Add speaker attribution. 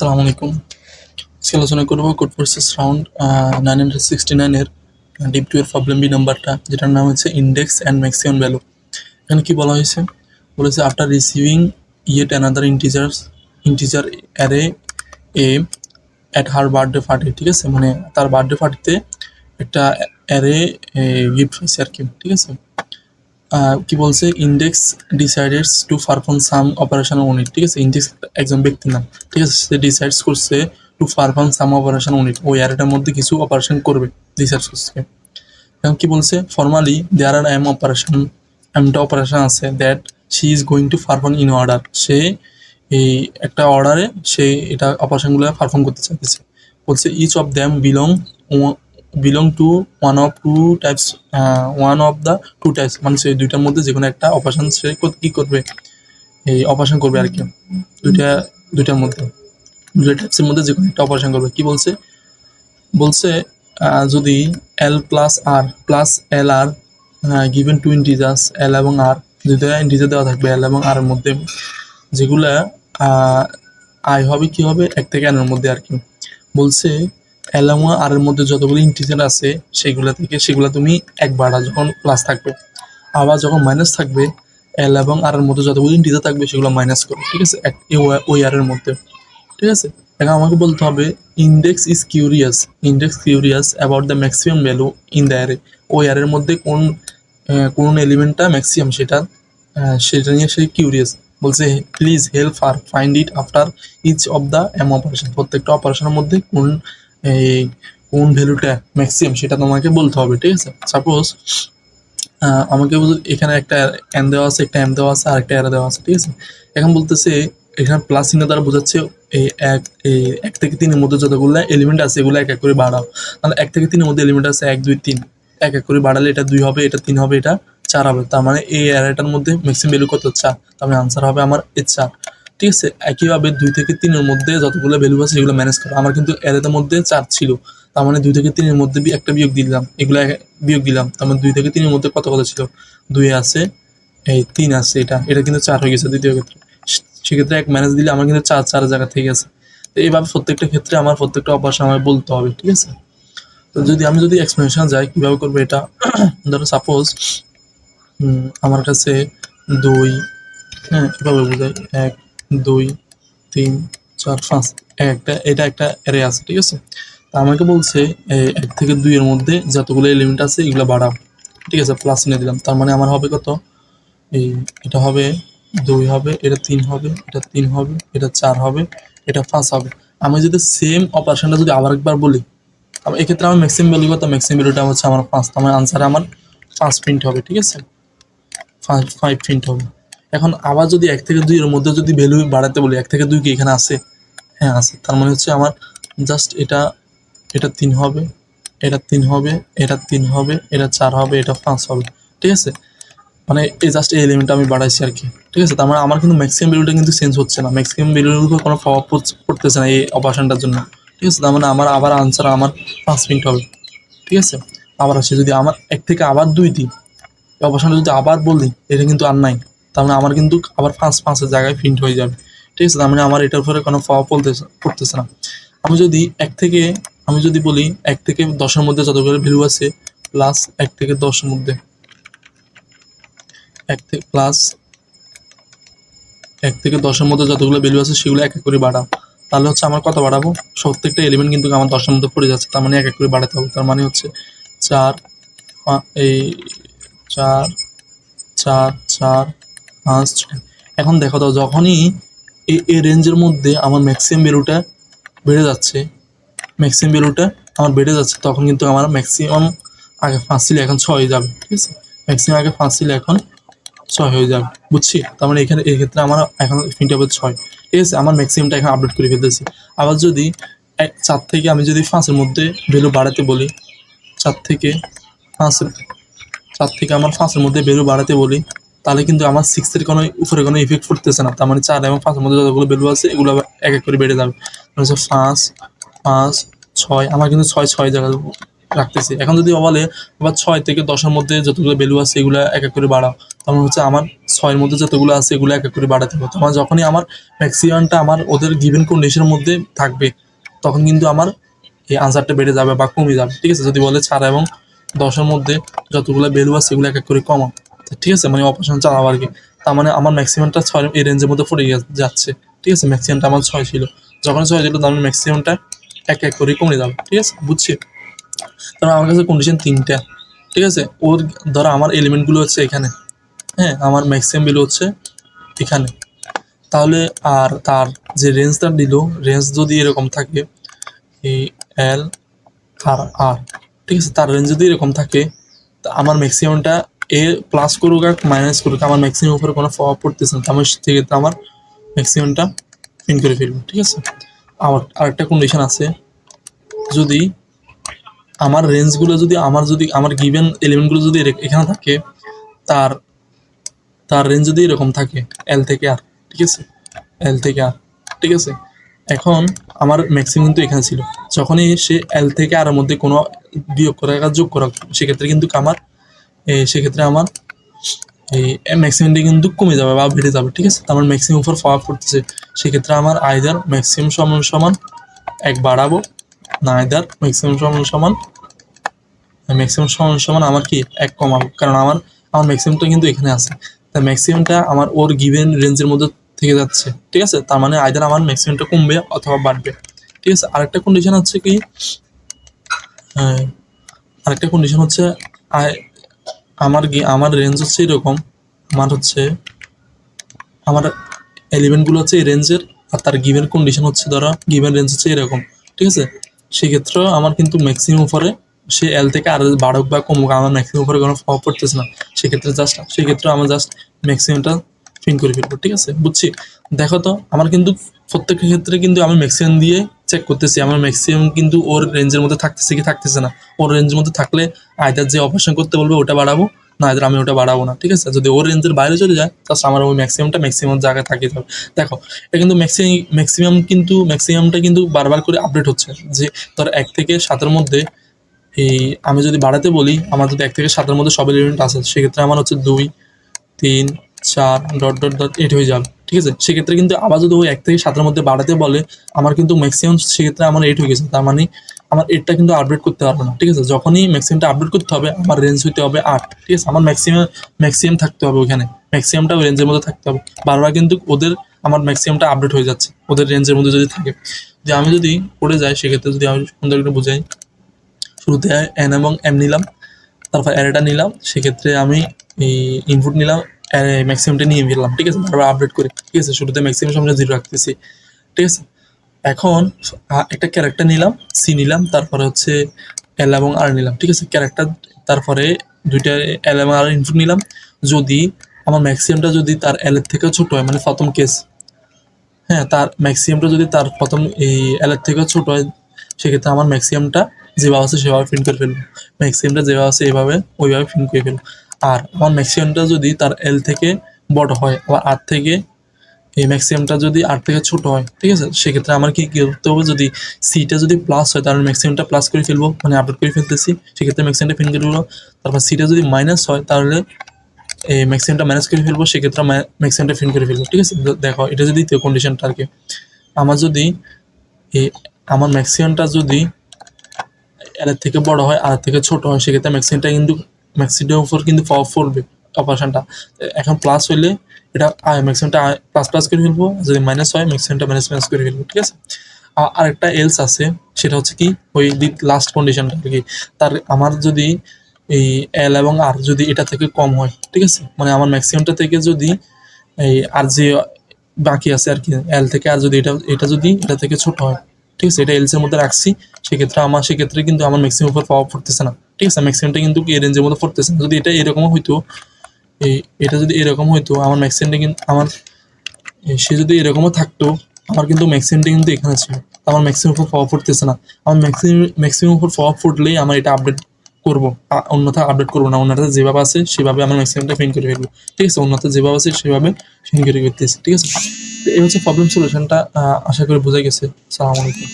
Speaker 1: আসসালামু আলাইকুম। আজকে আলোচনা করব কোড প্রসেস রাউন্ড 969 এর ডিপ 2 এর প্রবলেম বি নাম্বারটা, যেটার নাম হচ্ছে ইন্ডেক্স অ্যান্ড ম্যাক্সিমাম ভ্যালু। এখানে কি বলা হয়েছে? বলেছে after receiving yet another integer array A at her birthday party. ঠিক আছে, মানে তার বার্থডে পার্টিতে একটা অ্যারে গিফট হয়েছে আর কি। ঠিক আছে, কি বলছে? Index decides to perform some operation on it. ঠিক আছে, ইন্ডেক্স একজন ব্যক্তির নাম। ঠিক আছে, সে ডিসাইডস করছে to perform some operation on it, ওই অ্যারেটার মধ্যে কিছু অপারেশন করবে, ডিসাইড করছে। এখন কি বলছে? ফর্মালি দেয়ার আর এমটা অপারেশন আছে that she is going to perform in order. সে এই একটা অর্ডারে সে এটা অপারেশনগুলো পারফর্ম করতে চাইতেছে। বলছে each of them belong to one of the two types, মানে সেই দুইটার মধ্যে যে কোনো একটা অপারেশন সে কি করবে, এই অপারেশন করবে আর কি। দুইটার মধ্যে দুইটা টাইপসের মধ্যে যে কোনো একটা অপারেশন করবে। কি বলছে? বলছে যদি L plus L R given two integers L এবং আর, দুইটা ইন্টিজার দেওয়া থাকবে এল এবং আর এর মধ্যে, যেগুলা আই হবে কি হবে 1 থেকে n এর মধ্যে আর কি। বলছে এল এবং আর এর মধ্যে যতগুলো ইন্টিজার আছে সেগুলা তুমি একবার যখন প্লাস থাকবে, আবার যখন মাইনাস থাকবে এল এবং আর এর মধ্যে যতগুলো ইন্টিজার থাকবে সেগুলো মাইনাস করো। ঠিক আছে, ওই আর এর মধ্যে। ঠিক আছে, এখন আমাকে বলতে হবে index curious about the maximum value in the array. ওই অ্যারের মধ্যে কোন এলিমেন্টটা ম্যাক্সিমাম সেটা নিয়ে সে কিউরিয়াস। বলছে প্লিজ হেল্প আর find it after each of the operation. প্রত্যেকটা অপারেশনের মধ্যে কোন ভ্যালুটা ম্যাক্সিমাম সেটা তোমাকে বলতে হবে। ঠিক আছে, সাপোজ আমাকে এখানে একটা এন দেওয়া আছে, একটা এম দেওয়া আছে, আর একটা এর দেওয়া আছে। ঠিক আছে, এখন বলতেছে এখানে প্লাস চিহ্ন দ্বারা বোঝাচ্ছে এই 1 থেকে 3 এর মধ্যে যতগুলো এলিমেন্ট আছে এগুলো এক এক করে বাড়াও। তাহলে 1 থেকে 3 এর মধ্যে এলিমেন্ট আছে 1 2 3, এক এক করে বাড়ালে এটা 2 হবে, এটা 3 হবে, এটা 4 হবে। তার মানে এই অ্যারেটার মধ্যে ম্যাক্সিমাম ভ্যালু কত? 4। তার মানে আনসার হবে আমার 4। ঠিক আছে, একইভাবে 2 থেকে 3 এর মধ্যে যতগুলো ভ্যালু আছে সেগুলো ম্যানেজ করো। আমার কিন্তু অ্যারেটার মধ্যে 4 ছিল, তার মানে 2 থেকে 3 এর মধ্যে একটা বিয়োগ দিলাম, এগুলো বিয়োগ দিলাম। তার মানে 2 থেকে 3 এর মধ্যে কত ছিল? 2 আছে, এই 3 আছে, এটা কিন্তু 4 হয়ে গেছে দ্বিতীয় ক্ষেত্রে। সেক্ষেত্রে 1 ম্যানেজ দিলে আমার কিন্তু 4 জায়গা থেকে আছে। তো এইভাবে প্রত্যেকটা ক্ষেত্রে আমার প্রত্যেকটা অপারেশন আমায় বলতে হবে। ঠিক আছে, তো আমি যদি এক্সপ্লেনেশন যাই কিভাবে করবো এটা, ধরো সাপোজ আমার কাছে 2, হ্যাঁ এভাবে বোঝাই, 1 2 3 4 5, এটা একটা অ্যারে আছে। ঠিক আছে, তা আমাকে বলছে 1 থেকে 2 এর মধ্যে যতগুলো এলিমেন্ট আছে এগুলো বাড়াও। ঠিক আছে, প্লাস নিয়ে দিলাম। তার মানে আমার হবে কত? এটা হবে 2 হবে, এটা 3 হবে, এটা 3 হবে, এটা 4 হবে, এটা 5 হবে। আমি যদি সেম অপারেশনটা যদি আবার একবার বলি, এক্ষেত্রে আমার ম্যাক্সিমাম ভ্যালু কত? ম্যাক্সিমাম ভ্যালুটা হচ্ছে আমার 5। আমার আনসারে আমার 5 প্রিন্ট হবে। ঠিক আছে, 5 প্রিন্ট হবে। এখন আবার যদি 1 থেকে 2 এর মধ্যে যদি ভ্যালু বাড়াতে বলি, 1 থেকে 2 কি এখানে আছে? হ্যাঁ আছে। তার মানে হচ্ছে আমার জাস্ট এটা 3 হবে, এটা 3 হবে, এটা 3 হবে, এটা 4 হবে, এটা 5 হবে। ঠিক আছে, মানে এই জাস্ট এই এলিমেন্টটা আমি বাড়াইছি আর কি। ঠিক আছে, তার মানে আমার কিন্তু ম্যাক্সিমাম ভ্যালুটা কিন্তু চেঞ্জ হচ্ছে না, ম্যাক্সিমাম ভ্যালুর উপর কোনো প্রভাব পড়তেছে না এই অপারেশনটার জন্য। ঠিক আছে, তার মানে আমার আবার আনসার আমার 5 প্রিন্ট হবে। ঠিক আছে, আবার আসে যদি আমার 1 থেকে আবার 2 দিই, এই অপারেশনটা যদি আবার বলি, এটা কিন্তু আর নাই। তার মানে আমার কিন্তু আবার 5 জায়গায় প্রিন্ট হয়ে যাবে। ঠিক আছে, তার মানে আমার এটার উপরে কোনো প্রভাব পড়তেছে না। আমি যদি বলি 1 থেকে 10 এর মধ্যে যতগুলো ভ্যালু আছে প্লাস 1 থেকে 10 এর মধ্যে 1 থেকে প্লাস 1 থেকে 10 এর মধ্যে যতগুলো ভ্যালু আছে সেগুলো এক এক করে বাড়াও। তাহলে হচ্ছে আমার কত বাড়াবো? প্রত্যেকটা এলিমেন্ট কিন্তু আমার 10 এর মধ্যে পড়ে যাচ্ছে, তার মানে এক এক করে বাড়াতে হবে। তার মানে হচ্ছে 4 4 4 4 5 6। এখন দেখো তো, যখনই এই রেঞ্জের মধ্যে আমার ম্যাক্সিমাম ভ্যালুটা বেড়ে যাচ্ছে, তখন কিন্তু আমার ম্যাক্সিমাম আগে 5 ছিল, এখন 6 হয়ে যাবে। ঠিক আছে, ম্যাক্সিমাম আগে 5 ছিল, এখন 6 হয়ে যাবে। বুঝছি? তার মানে এখানে এই ক্ষেত্রে আমার এখন প্রিন্ট হবে 6। ঠিক আছে, আমার ম্যাক্সিমামটা এখন আপডেট করে ফেলতেছি। আবার যদি 4 থেকে আমি যদি 5 এর মধ্যে ভ্যালু বাড়াতে বলি, 4 থেকে আমার 5 এর মধ্যে ভ্যালু বাড়াতে বলি, তাহলে কিন্তু আমার 6 এর কোনো উপরে কোনো ইফেক্ট পড়তেছে না। তার মানে 4 এবং 5 এর মধ্যে যতগুলো ভ্যালু আছে এগুলো এক এক করে বেড়ে যাবে। 5 5 6, আমার কিন্তু 6 জায়গায় রাখতেছি। এখন যদি বলে আবার 6 থেকে 10 এর মধ্যে যতগুলো ভ্যালু আছে এগুলো এক করে বাড়াও, তার মানে হচ্ছে আমার 6 এর মধ্যে যতগুলো আছে এগুলো এক করে বাড়াতে হবে। তখন যখনই আমার ম্যাক্সিমামটা আমার ওদের গিভেন কন্ডিশনের মধ্যে থাকবে তখন কিন্তু আমার এই আনসারটা বেড়ে যাবে বা কমে যাবে, ঠিক আছে। যদি বলে 4 এবং 10 এর মধ্যে যতগুলো ভ্যালু আছে এগুলো এক করে কমাও, ঠিক আছে, মানে অপারেশন চালাবো আর কি। তার মানে আমার ম্যাক্সিমামটা 6 এই রেঞ্জের মধ্যে পড়ে যাচ্ছে, ঠিক আছে। ম্যাক্সিমামটা আমার 6 ছিল, যখন 6 ছিল তখন ম্যাক্সিমামটা এক করে কমে যাবে, ঠিক আছে, বুঝছি। তারপর আমার কাছে কন্ডিশন 3টা, ঠিক আছে। ওর ধরো আমার এলিমেন্টগুলো হচ্ছে এখানে, হ্যাঁ, আমার ম্যাক্সিমাম ভ্যালু হচ্ছে এখানে, তাহলে আর তার যে রেঞ্জটা দিল, রেঞ্জ যদি এরকম থাকে এই এল আর আর, ঠিক আছে, তার রেঞ্জ যদি এরকম থাকে তা আমার ম্যাক্সিমামটা এ প্লাস করুক আর মাইনাস করুক আমার ম্যাক্সিমাম উপরে কোনো প্রভাব পড়তেছে না, আমার সেক্ষেত্রে আমার ম্যাক্সিমামটা প্রিন্ট করে ফেলবো, ঠিক আছে। আবার আরেকটা কন্ডিশন আছে, যদি আমার রেঞ্জগুলো যদি আমার গিভেন এলিমেন্টগুলো যদি এখানে থাকে, তার তার রেঞ্জ যদি এরকম থাকে এল থেকে আর, ঠিক আছে, এল থেকে আর, ঠিক আছে। এখন আমার ম্যাক্সিমাম কিন্তু এখানে ছিল, যখনই সে এল থেকে আর মধ্যে কোনো বিয়োগ করা যোগ করা সেক্ষেত্রে কিন্তু আমার এই ম্যাক্সিমামটা কিন্তু কমে যাবে বা বেড়ে যাবে, ঠিক আছে। আমার ম্যাক্সিমাম উপর প্রভাব পড়তেছে, সেক্ষেত্রে আমার আইদার ম্যাক্সিমাম সমান সমান 1 বাড়াবো, না আইদার ম্যাক্সিমাম সমান সমান আমার কি 1 কমাবো, কারণ আমার ম্যাক্সিমামটা কিন্তু এখানে আছে, তাই ম্যাক্সিমামটা আমার ওর গিভেন রেঞ্জের মধ্যে থেকে যাচ্ছে, ঠিক আছে। তার মানে আইদার আমার ম্যাক্সিমামটা কমবে অথবা বাড়বে, ঠিক আছে। আরেকটা কন্ডিশন হচ্ছে কি, আরেকটা কন্ডিশন হচ্ছে আমার রেঞ্জ হচ্ছে এরকম, আমার এলিমেন্টগুলো হচ্ছে এই রেঞ্জের, আর তার গিভেন কন্ডিশন হচ্ছে ধরো গিভেন রেঞ্জ হচ্ছে এরকম, ঠিক আছে। সেক্ষেত্রে আমার কিন্তু ম্যাক্সিমাম উপরে সে এল থেকে আর বাড়ুক বা কমুক আমার ম্যাক্সিমাম উপরে কোনো প্রভাব পড়তেছে না, সেক্ষেত্রে আমার জাস্ট ম্যাক্সিমামটা প্রিন্ট করে ফেলবো, ঠিক আছে, বুঝছি। দেখো তো আমার কিন্তু প্রত্যেকটা ক্ষেত্রে কিন্তু আমি ম্যাক্সিমাম দিয়ে চেক করতেছি আমার ম্যাক্সিমাম কিন্তু ওর রেঞ্জের মধ্যে থাকতেছে কি থাকতেছে না। ওর রেঞ্জের মধ্যে থাকলে আইদার যে অপারেশন করতে বলবে ওটা বাড়াবো, না আইদার আমি ওটা বাড়াবো না, ঠিক আছে। যদি ওর রেঞ্জের বাইরে চলে যায় তাহলে আমার ওই ম্যাক্সিমাম জায়গায় থাকিয়ে যাবে। দেখো এটা কিন্তু ম্যাক্সিমামটা কিন্তু বারবার করে আপডেট হচ্ছে, যে ধর 1 থেকে 7-এর মধ্যে এই আমি যদি বাড়াতে বলি, আমার যদি 1 থেকে 7-এর মধ্যে সব এলিমেন্ট আছে সেক্ষেত্রে আমার হচ্ছে 2, 3, 4 ডট ডট ডট 8 হয়ে যাবে, ঠিক আছে। সেক্ষেত্রে কিন্তু আবার যদি ওই 1 থেকে 7-এর মধ্যে বাড়াতে বলে আমার কিন্তু ম্যাক্সিমাম সেক্ষেত্রে আমার 8 হয়ে গেছে, তার মানে আমার 8টা কিন্তু আপডেট করতে পারবো না, ঠিক আছে। যখনই ম্যাক্সিমামটা আপডেট করতে হবে আমার রেঞ্জ হইতে হবে 8, ঠিক আছে। আমার ম্যাক্সিমাম থাকতে হবে ওখানে, ম্যাক্সিমামটা ওই রেঞ্জের মধ্যে থাকতে হবে। বারবার কিন্তু আমার ম্যাক্সিমামটা আপডেট হয়ে যাচ্ছে ওদের রেঞ্জের মধ্যে যদি থাকে। যে আমি যদি পড়ে যাই সেক্ষেত্রে যদি আমি সুন্দর করে বুঝাই, শুরুতে এন এবং এম নিলাম, তারপর অ্যারেটা নিলাম, সেক্ষেত্রে আমি এই ইনপুট নিলাম, ম্যাক্সিমামটা নিয়ে ফেললাম, ঠিক আছে, তারপর আপডেট করি, ঠিক আছে। শুরুতে ম্যাক্সিমাম সামনে 0 রাখতেছি, ঠিক আছে। এখন একটা ক্যারেক্টার নিলাম, সি নিলাম, তারপরে হচ্ছে এল এবং আর নিলাম, ঠিক আছে, ক্যারেক্টার, তারপরে দুইটা এল এবং আর ইনপুট নিলাম। যদি আমার ম্যাক্সিমামটা যদি তার এল এর থেকেও ছোট হয়, মানে প্রথম কেস, হ্যাঁ, তার ম্যাক্সিমামটা যদি তার প্রথম এই এল এর থেকেও ছোট হয় সেক্ষেত্রে আমার ম্যাক্সিমামটা যেভাবে আছে সেভাবে প্রিন্ট করে ফেলবো, ম্যাক্সিমামটা যেভাবে আছে ওইভাবে প্রিন্ট করে ফেলবো। আর আমার ম্যাক্সিমামটা যদি তার এল থেকে বড় হয়, আবার আর থেকে এই ম্যাক্সিমামটা যদি আর থেকে ছোট হয়, ঠিক আছে, সেক্ষেত্রে আমার কি করতে হবে, যদি সিটা যদি প্লাস হয় তাহলে ম্যাক্সিমামটা প্লাস করে ফেলবো, মানে আপডেট করে ফেলতেছি, সেক্ষেত্রে ম্যাক্সিমামটা প্রিন্ট করে ফেলবো। তারপর সিটা যদি মাইনাস হয় তাহলে এই ম্যাক্সিমামটা মাইনাস করে ফেলবো, সেক্ষেত্রে ম্যাক্সিমামটা প্রিন্ট করে ফেলবো, ঠিক আছে। দেখো এটা যদি কন্ডিশনটা আর কি, আমার যদি এই আমার ম্যাক্সিমামটা যদি এর থেকে বড় হয় আর থেকে ছোট হয় সেক্ষেত্রে ম্যাক্সিমামটার উপর কিন্তু প্রভাব পড়বে অপারেশনটা। এখন প্লাস হইলে এটা ম্যাক্সিমামটা প্লাস করে ফেলবো, যদি মাইনাস হয় ম্যাক্সিমামটা মাইনাস করে ফেলবো, ঠিক আছে। আরেকটা এলস আছে, সেটা হচ্ছে কি ওই লাস্ট কন্ডিশনটা আর কি, তার আমার যদি এই এল এবং আর যদি এটা থেকে কম হয়, ঠিক আছে, মানে আমার ম্যাক্সিমামটা থেকে যদি এই আর যে বাকি আছে আর কি এল থেকে আর যদি এটা যদি এটা থেকে ছোট হয়, ঠিক আছে, এটা এলস এর মধ্যে রাখছি, সেক্ষেত্রে কিন্তু আমার ম্যাক্সিমাম উপর প্রভাব পড়তেছে না, ঠিক আছে। ম্যাক্সিমামটা কিন্তু এই রেঞ্জের মধ্যে পড়তেছে না। যদি এটা এরকম হইতো, এটা যদি এরকম হইতো আমার ম্যাক্সিমামটা কিন্তু সে যদি এরকমও থাকতো আমার কিন্তু ম্যাক্সিমামটা কিন্তু এখানে ছিল, আমার ম্যাক্সিমাম উপর প্রভাব পড়তেছে না। আমার ম্যাক্সিমাম উপর প্রভাব পড়লেই আমার এটা আপডেট করবো, অন্যথা আপডেট করবো না, অন্যথা যেভাবে আছে সেভাবে আমার ম্যাক্সিমামটা প্রিন্ট করে ফেলবো, ঠিক আছে, অন্যথা যেভাবে আছে সেভাবে প্রিন্ট করে ফেলতেছি, ঠিক আছে। এই হচ্ছে প্রবলেম সলিউশনটা, আশা করি বোঝা গেছে। আসসালামু আলাইকুম।